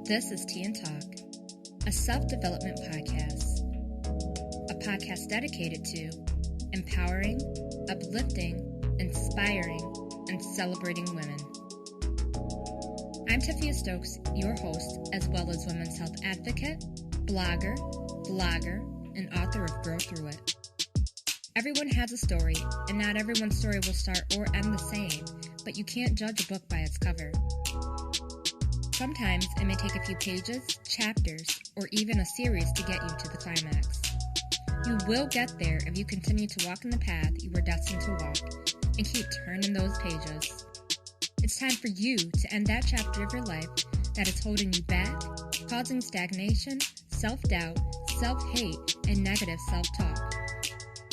This is Tea and Talk, a self-development podcast. A podcast dedicated to empowering, uplifting, inspiring, and celebrating women. I'm Tafia Stokes, your host, as well as women's health advocate, blogger, and author of Grow Through It. Everyone has a story, and not everyone's story will start or end the same, but you can't judge a book by its cover. Sometimes it may take a few pages, chapters, or even a series to get you to the climax. You will get there if you continue to walk in the path you were destined to walk and keep turning those pages. It's time for you to end that chapter of your life that is holding you back, causing stagnation, self-doubt, self-hate, and negative self-talk.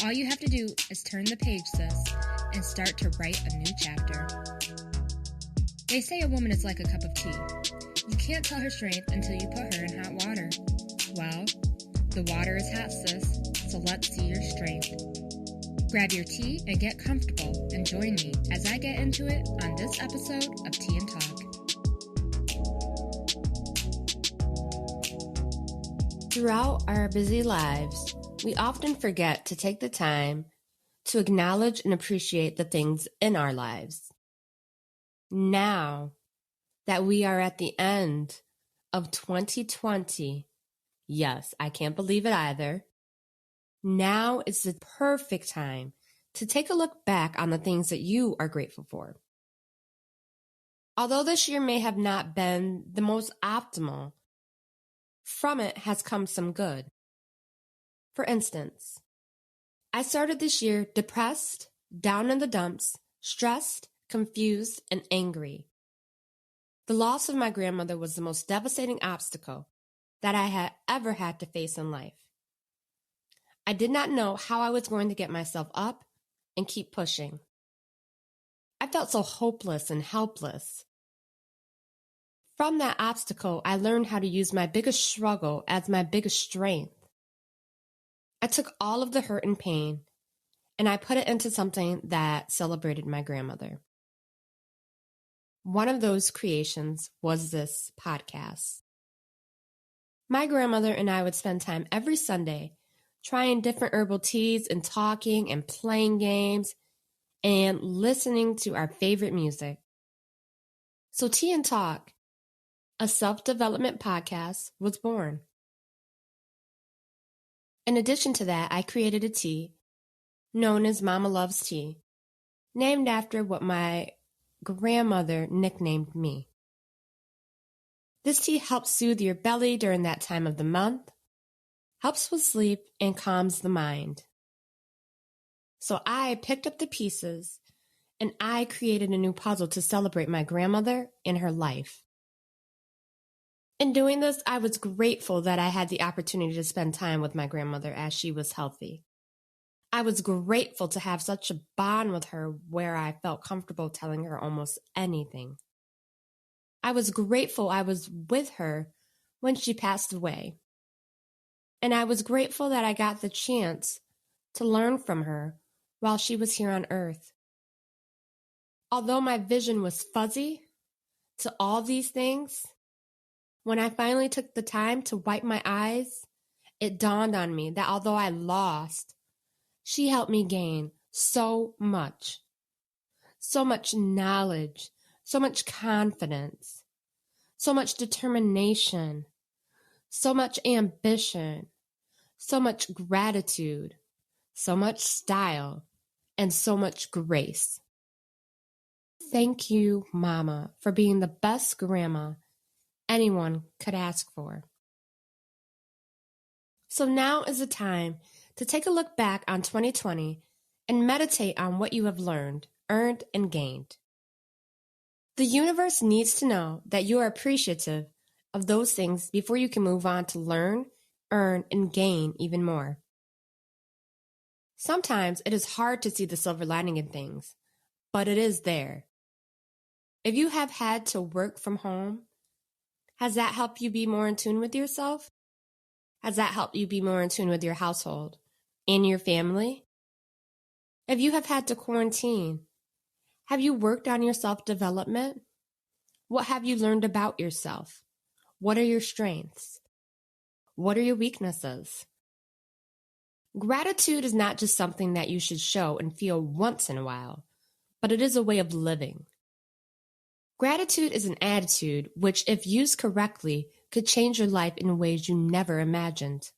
All you have to do is turn the page, sis, and start to write a new chapter. They say a woman is like a cup of tea. You can't tell her strength until you put her in hot water. Well, the water is hot, sis, so let's see your strength. Grab your tea and get comfortable and join me as I get into it on this episode of Tea and Talk. Throughout our busy lives, we often forget to take the time to acknowledge and appreciate the things in our lives. Now that we are at the end of 2020, yes, I can't believe it either, now is the perfect time to take a look back on the things that you are grateful for. Although this year may have not been the most optimal, from it has come some good. For instance, I started this year depressed, down in the dumps, stressed, confused, and angry. The loss of my grandmother was the most devastating obstacle that I had ever had to face in life. I did not know how I was going to get myself up and keep pushing. I felt so hopeless and helpless. From that obstacle, I learned how to use my biggest struggle as my biggest strength. I took all of the hurt and pain, and I put it into something that celebrated my grandmother. One of those creations was this podcast. My grandmother and I would spend time every Sunday trying different herbal teas and talking and playing games and listening to our favorite music. So Tea and Talk, a self-development podcast, was born. In addition to that, I created a tea known as Mama Loves Tea, named after what my grandmother nicknamed me. This tea helps soothe your belly during that time of the month, helps with sleep, and calms the mind. So I picked up the pieces and I created a new puzzle to celebrate my grandmother and her life. In doing this, I was grateful that I had the opportunity to spend time with my grandmother as she was healthy. I was grateful to have such a bond with her where I felt comfortable telling her almost anything. I was grateful I was with her when she passed away. And I was grateful that I got the chance to learn from her while she was here on earth. Although my vision was fuzzy to all these things, when I finally took the time to wipe my eyes, it dawned on me that although I lost, she helped me gain so much knowledge, so much confidence, so much determination, so much ambition, so much gratitude, so much style, and so much grace. Thank you, Mama, for being the best grandma anyone could ask for. So now is the time to take a look back on 2020 and meditate on what you have learned, earned, and gained. The universe needs to know that you are appreciative of those things before you can move on to learn, earn, and gain even more. Sometimes it is hard to see the silver lining in things, but it is there. If you have had to work from home, has that helped you be more in tune with yourself? Has that helped you be more in tune with your household and your family? If you have had to quarantine, have you worked on your self-development? What have you learned about yourself? What are your strengths? What are your weaknesses? Gratitude is not just something that you should show and feel once in a while, but it is a way of living. Gratitude is an attitude which, if used correctly, could change your life in ways you never imagined.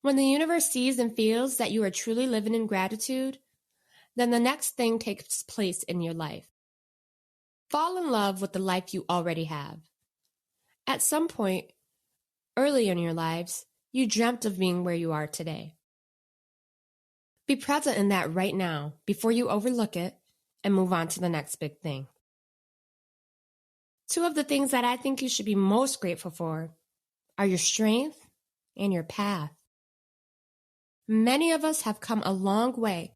When the universe sees and feels that you are truly living in gratitude, then the next thing takes place in your life. Fall in love with the life you already have. At some point early in your lives, you dreamt of being where you are today. Be present in that right now before you overlook it and move on to the next big thing. Two of the things that I think you should be most grateful for are your strength and your path. Many of us have come a long way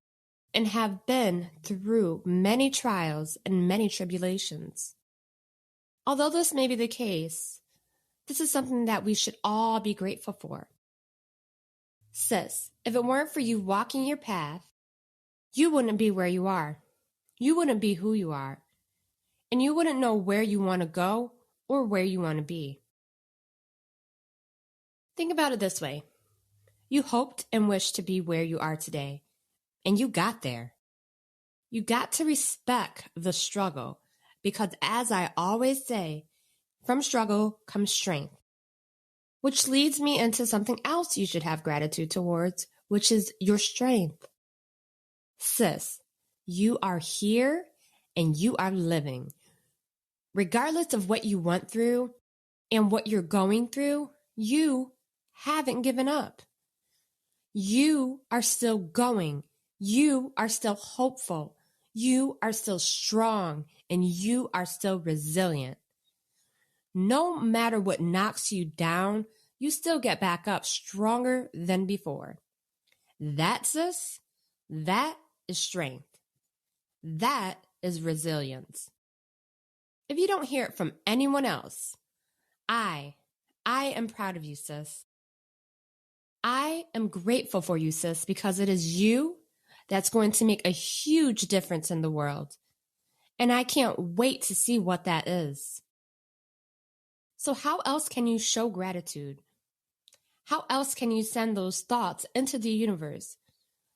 and have been through many trials and many tribulations. Although this may be the case, this is something that we should all be grateful for. Sis, if it weren't for you walking your path, you wouldn't be where you are. You wouldn't be who you are. And you wouldn't know where you want to go or where you want to be. Think about it this way. You hoped and wished to be where you are today, and you got there. You got to respect the struggle because, as I always say, from struggle comes strength. Which leads me into something else you should have gratitude towards, which is your strength. Sis, you are here and you are living. Regardless of what you went through and what you're going through, you haven't given up. You are still going. You are still hopeful. You are still strong, and you are still resilient. No matter what knocks you down, you still get back up stronger than before. That, sis, that is strength. That is resilience. If you don't hear it from anyone else, I am proud of you, sis. I am grateful for you, sis, because it is you that's going to make a huge difference in the world. And I can't wait to see what that is. So how else can you show gratitude? How else can you send those thoughts into the universe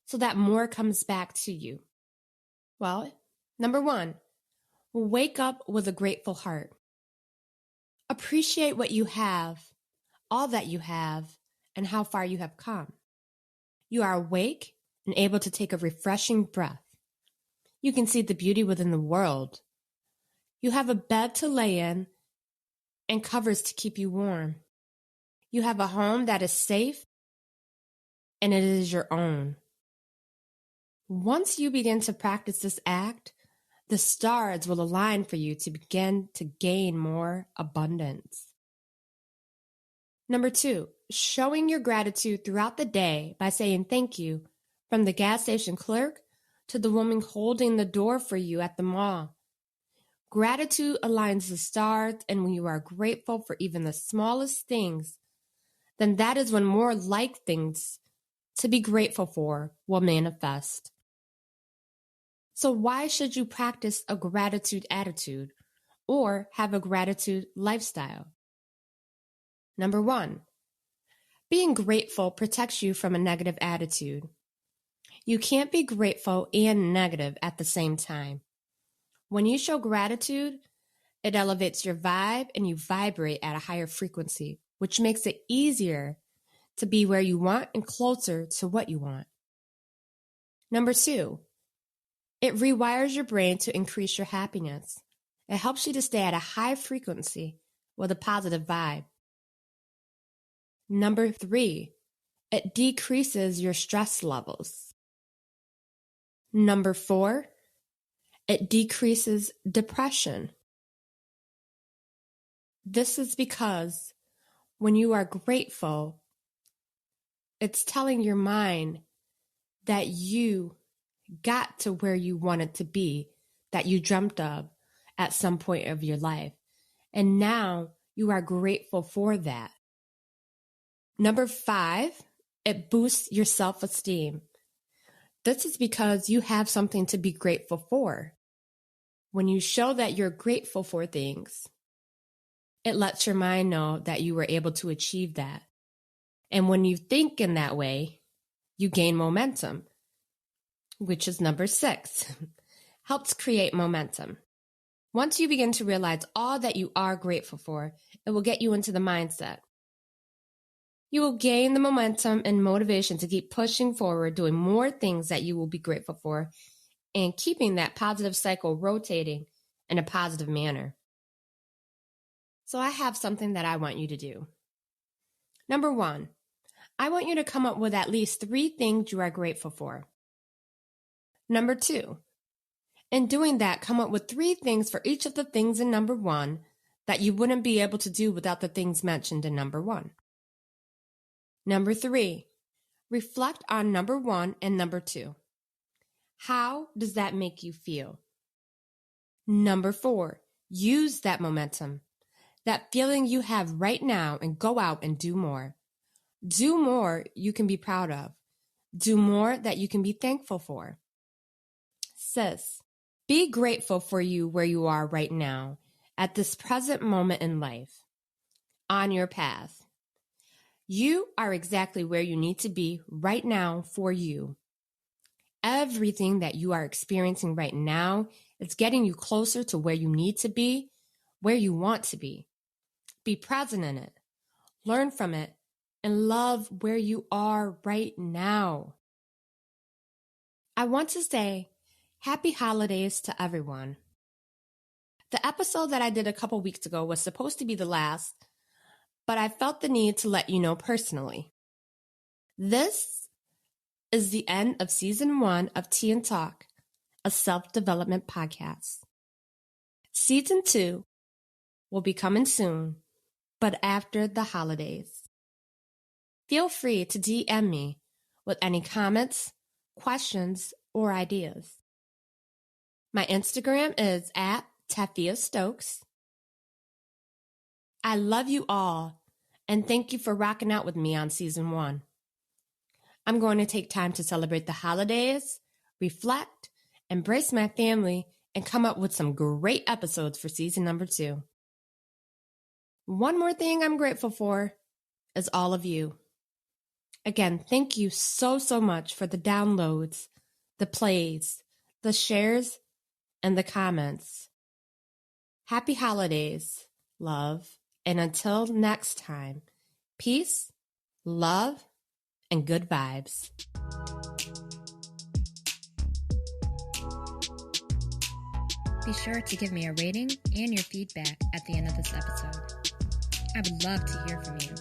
so that more comes back to you? Well, number one, wake up with a grateful heart. Appreciate what you have, all that you have, and how far you have come. You are awake and able to take a refreshing breath. You can see the beauty within the world. You have a bed to lay in and covers to keep you warm. You have a home that is safe and it is your own. Once you begin to practice this act, the stars will align for you to begin to gain more abundance. Number two, showing your gratitude throughout the day by saying thank you, from the gas station clerk to the woman holding the door for you at the mall. Gratitude aligns the stars, and when you are grateful for even the smallest things, then that is when more like things to be grateful for will manifest. So why should you practice a gratitude attitude or have a gratitude lifestyle? Number one, being grateful protects you from a negative attitude. You can't be grateful and negative at the same time. When you show gratitude, it elevates your vibe and you vibrate at a higher frequency, which makes it easier to be where you want and closer to what you want. Number two, it rewires your brain to increase your happiness. It helps you to stay at a high frequency with a positive vibe. Number three, it decreases your stress levels. Number four, it decreases depression. This is because when you are grateful, it's telling your mind that you got to where you wanted to be, that you dreamt of at some point of your life. And now you are grateful for that. Number five, it boosts your self-esteem. This is because you have something to be grateful for. When you show that you're grateful for things, It lets your mind know that you were able to achieve that. And when you think in that way, you gain momentum, which is number 6. Helps create momentum. Once you begin to realize all that you are grateful for, it will get you into the mindset. You will gain the momentum and motivation to keep pushing forward, doing more things that you will be grateful for, and keeping that positive cycle rotating in a positive manner. So I have something that I want you to do. Number 1, I want you to come up with at least 3 things you are grateful for. Number 2, in doing that, come up with 3 things for each of the things in number 1 that you wouldn't be able to do without the things mentioned in number 1. Number 3, reflect on number 1 and number 2. How does that make you feel? Number 4, use that momentum, that feeling you have right now, and go out and do more. Do more you can be proud of. Do more that you can be thankful for. Sis, be grateful for you where you are right now, at this present moment in life, on your path. You are exactly where you need to be right now for you. Everything that you are experiencing right now is getting you closer to where you need to be, where you want to be. Be present in it, learn from it, and love where you are right now. I want to say happy holidays to everyone. The episode that I did a couple weeks ago was supposed to be the last, but I felt the need to let you know personally. This is the end of Season 1 of Tea and Talk, a self-development podcast. Season 2 will be coming soon, but after the holidays. Feel free to DM me with any comments, questions, or ideas. My Instagram is @TafiaStokes. I love you all, and thank you for rocking out with me on Season 1. I'm going to take time to celebrate the holidays, reflect, embrace my family, and come up with some great episodes for Season number 2. One more thing I'm grateful for is all of you. Again, thank you so much for the downloads, the plays, the shares, and the comments. Happy holidays, love, and until next time, peace, love, and good vibes. Be sure to give me a rating and your feedback at the end of this episode. I would love to hear from you.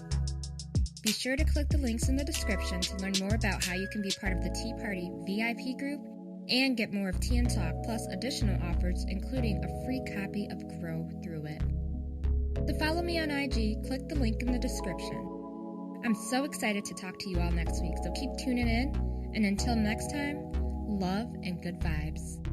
Be sure to click the links in the description to learn more about how you can be part of the Tea Party VIP group and get more of Tea and Talk, plus additional offers, including a free copy of Grow Through It. To follow me on IG, click the link in the description. I'm so excited to talk to you all next week, so keep tuning in, and until next time, love and good vibes.